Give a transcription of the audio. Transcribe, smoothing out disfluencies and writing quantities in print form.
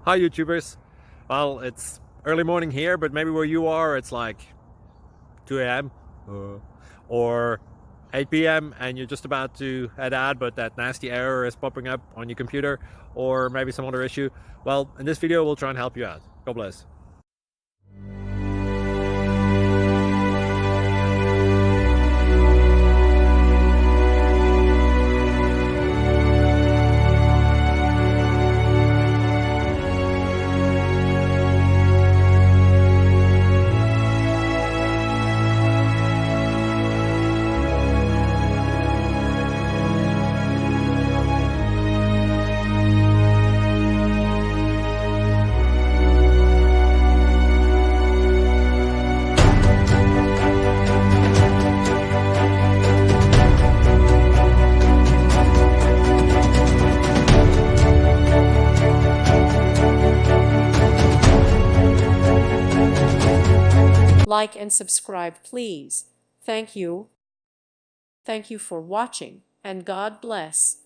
Hi YouTubers. Well, it's early morning here, but maybe where you are it's like 2 a.m. or 8 p.m. and you're just about to head out, but that nasty error is popping up on your computer, or maybe some other issue. Well, in this video we'll try and help you out. God bless. Like and subscribe, please. Thank you. Thank you for watching, and God bless.